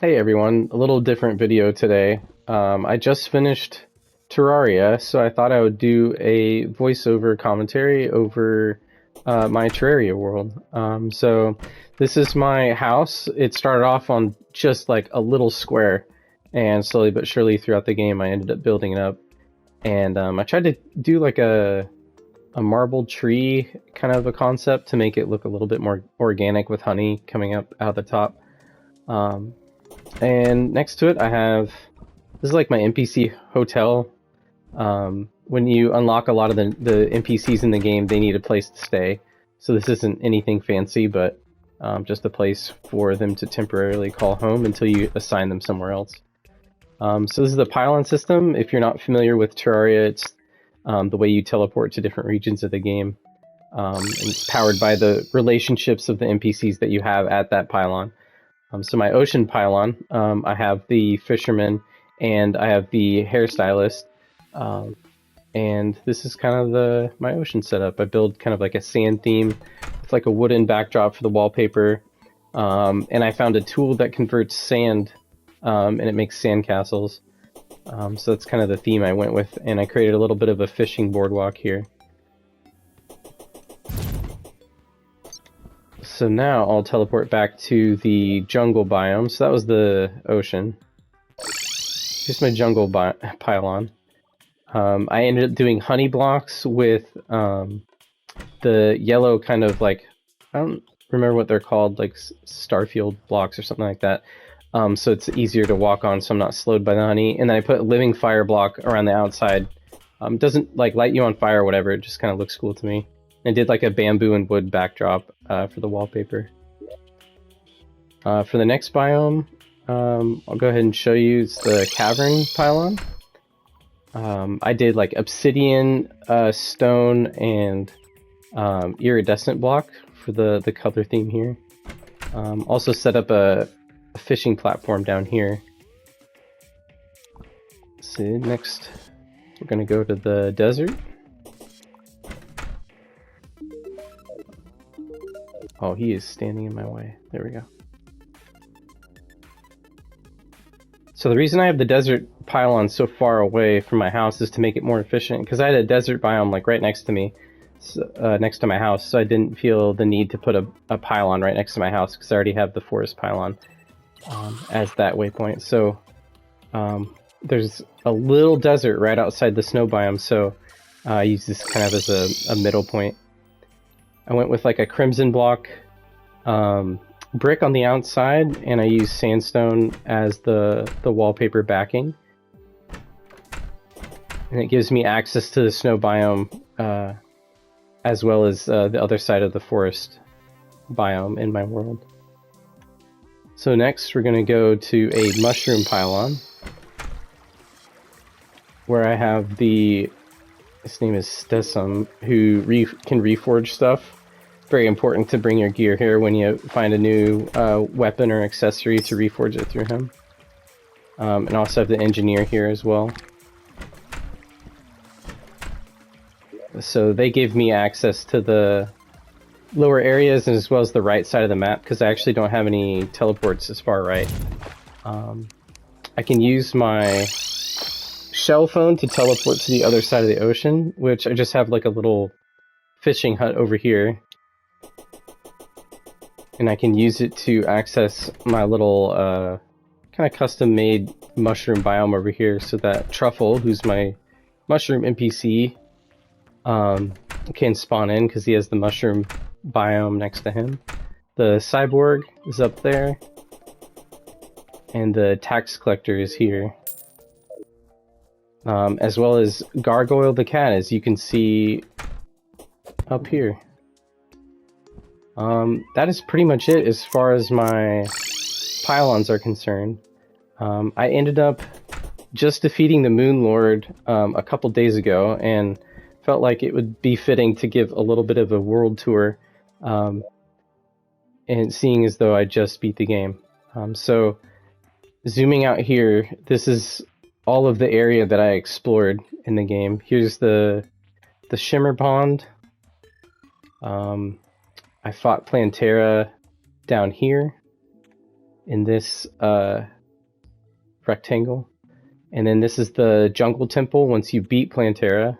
Hey everyone, a little different video today. I just finished Terraria, so I thought I would do a voiceover commentary over my Terraria world. So this is my house. It started off on just like a little square, and slowly but surely throughout the game I ended up building it up. And I tried to do like a marble tree kind of a concept to make it look a little bit more organic with honey coming up out of the top. And next to it I have, this is like my NPC Hotel. When you unlock a lot of the NPCs in the game, they need a place to stay. So this isn't anything fancy, but just a place for them to temporarily call home until you assign them somewhere else. So this is the pylon system. If you're not familiar with Terraria, it's the way you teleport to different regions of the game. And it's powered by the relationships of the NPCs that you have at that pylon. So my ocean pylon, I have the fisherman and I have the hairstylist, and this is kind of my ocean setup. I build kind of like a sand theme with like a wooden backdrop for the wallpaper, and I found a tool that converts sand, and it makes sand castles. So that's kind of the theme I went with, and I created a little bit of a fishing boardwalk here. So now I'll teleport back to the jungle biome. So that was the ocean. Here's my jungle pylon. I ended up doing honey blocks with the yellow kind of like, I don't remember what they're called, like starfield blocks or something like that. So it's easier to walk on, so I'm not slowed by the honey. And then I put a living fire block around the outside. It doesn't like light you on fire or whatever, it just kind of looks cool to me. I did like a bamboo and wood backdrop for the wallpaper. For the next biome, I'll go ahead and show you. It's the cavern pylon. I did like obsidian, stone, and iridescent block for the color theme here. Also set up a fishing platform down here. Let's see, next we're gonna go to the desert. Oh, he is standing in my way. There we go. So the reason I have the desert pylon so far away from my house is to make it more efficient, because I had a desert biome like right next to me, next to my house, so I didn't feel the need to put a pylon right next to my house, because I already have the forest pylon as that waypoint. So there's a little desert right outside the snow biome, so I use this kind of as a middle point. I went with like a crimson block brick on the outside, and I used sandstone as the wallpaper backing. And it gives me access to the snow biome as well as the other side of the forest biome in my world. So next we're going to go to a mushroom pylon, where I have his name is Stesum, who can reforge stuff. Very important to bring your gear here when you find a new weapon or accessory to reforge it through him. And also have the engineer here as well. So they give me access to the lower areas as well as the right side of the map, because I actually don't have any teleports as far right. I can use my shell phone to teleport to the other side of the ocean, which I just have like a little fishing hut over here. And I can use it to access my little kind of custom made mushroom biome over here, so that Truffle, who's my mushroom NPC, can spawn in because he has the mushroom biome next to him. The cyborg is up there, and the tax collector is here. As well as Gargoyle the cat, as you can see up here. That is pretty much it as far as my pylons are concerned. I ended up just defeating the Moon Lord a couple days ago, and felt like it would be fitting to give a little bit of a world tour, and seeing as though I just beat the game. So zooming out here, this is all of the area that I explored in the game. Here's the Shimmer Pond. I fought Plantera down here in this rectangle. And then this is the jungle temple once you beat Plantera.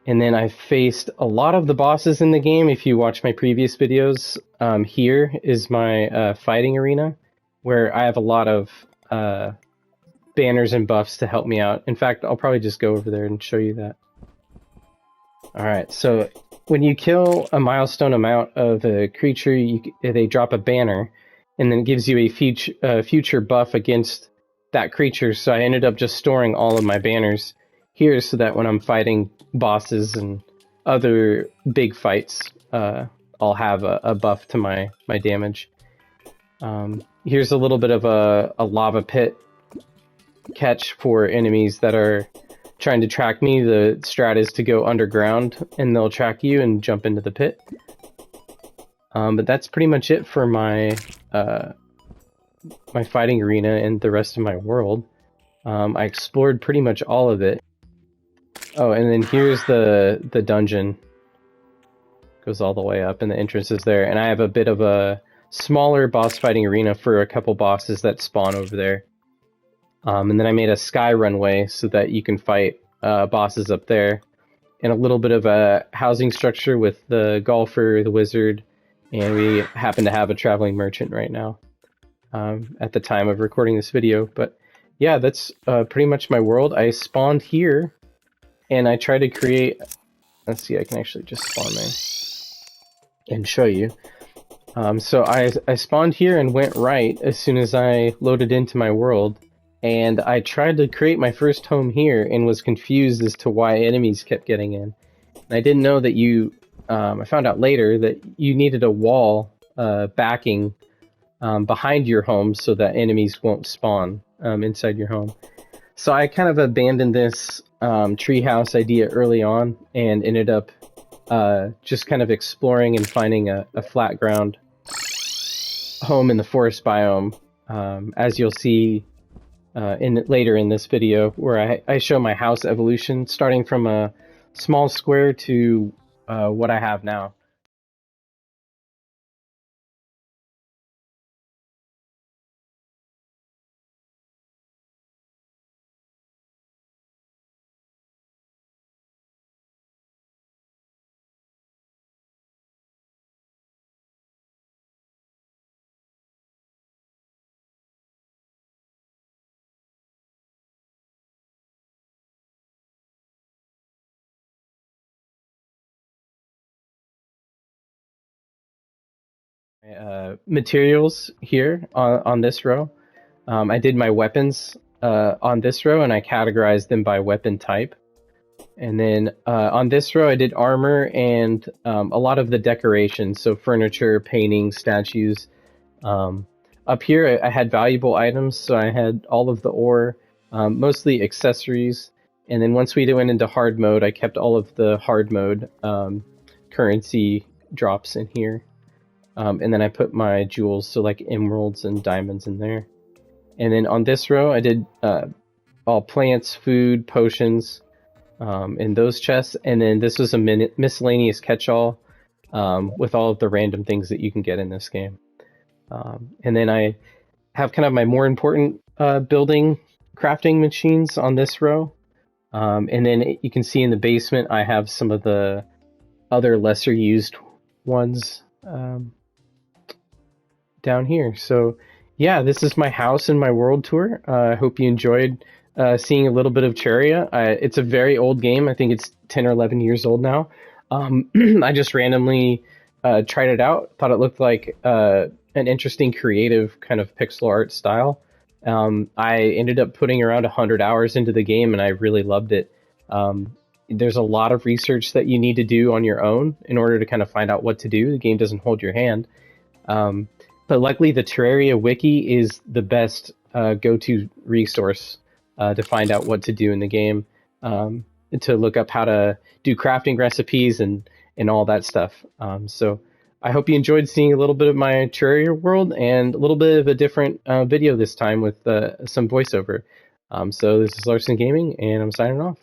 And then I faced a lot of the bosses in the game. If you watch my previous videos, here is my fighting arena, where I have a lot of banners and buffs to help me out. In fact, I'll probably just go over there and show you that. Alright, so when you kill a milestone amount of a creature, they drop a banner, and then it gives you a future buff against that creature. So I ended up just storing all of my banners here so that when I'm fighting bosses and other big fights, I'll have a buff to my damage. Here's a little bit of a lava pit catch for enemies that are trying to track me. The strat is to go underground and they'll track you and jump into the pit. But that's pretty much it for my my fighting arena and the rest of my world. I explored pretty much all of it. Oh, and then here's the dungeon. Goes all the way up and the entrance is there. And I have a bit of a smaller boss fighting arena for a couple bosses that spawn over there. And then I made a sky runway so that you can fight bosses up there. And a little bit of a housing structure with the golfer, the wizard, and we happen to have a traveling merchant right now at the time of recording this video. But yeah, that's pretty much my world. I spawned here, and I tried to create... Let's see, I can actually just spawn there and show you. So I spawned here and went right as soon as I loaded into my world. And I tried to create my first home here and was confused as to why enemies kept getting in. And I didn't know that you... I found out later that you needed a wall backing behind your home so that enemies won't spawn inside your home. So I kind of abandoned this treehouse idea early on and ended up just kind of exploring and finding a flat ground home in the forest biome, as you'll see later in this video, where I show my house evolution, starting from a small square to what I have now. Materials here on this row. I did my weapons on this row, and I categorized them by weapon type. And then on this row I did armor and a lot of the decorations, so furniture, paintings, statues. Up here I had valuable items, so I had all of the ore, mostly accessories. And then once we went into hard mode, I kept all of the hard mode currency drops in here. And then I put my jewels, so like emeralds and diamonds in there. And then on this row, I did all plants, food, potions in those chests. And then this was a miscellaneous catch-all with all of the random things that you can get in this game. And then I have kind of my more important building crafting machines on this row. And then you can see in the basement, I have some of the other lesser used ones down here. So yeah, this is my house and my world tour. I hope you enjoyed seeing a little bit of Terraria. It's a very old game. I think it's 10 or 11 years old now. I just randomly tried it out, thought it looked like an interesting creative kind of pixel art style. I ended up putting around 100 hours into the game, and I really loved it. There's a lot of research that you need to do on your own in order to kind of find out what to do. The game doesn't hold your hand. But luckily, the Terraria wiki is the best go-to resource to find out what to do in the game, to look up how to do crafting recipes and all that stuff. So I hope you enjoyed seeing a little bit of my Terraria world and a little bit of a different video this time with some voiceover. So this is LarsonGaming, and I'm signing off.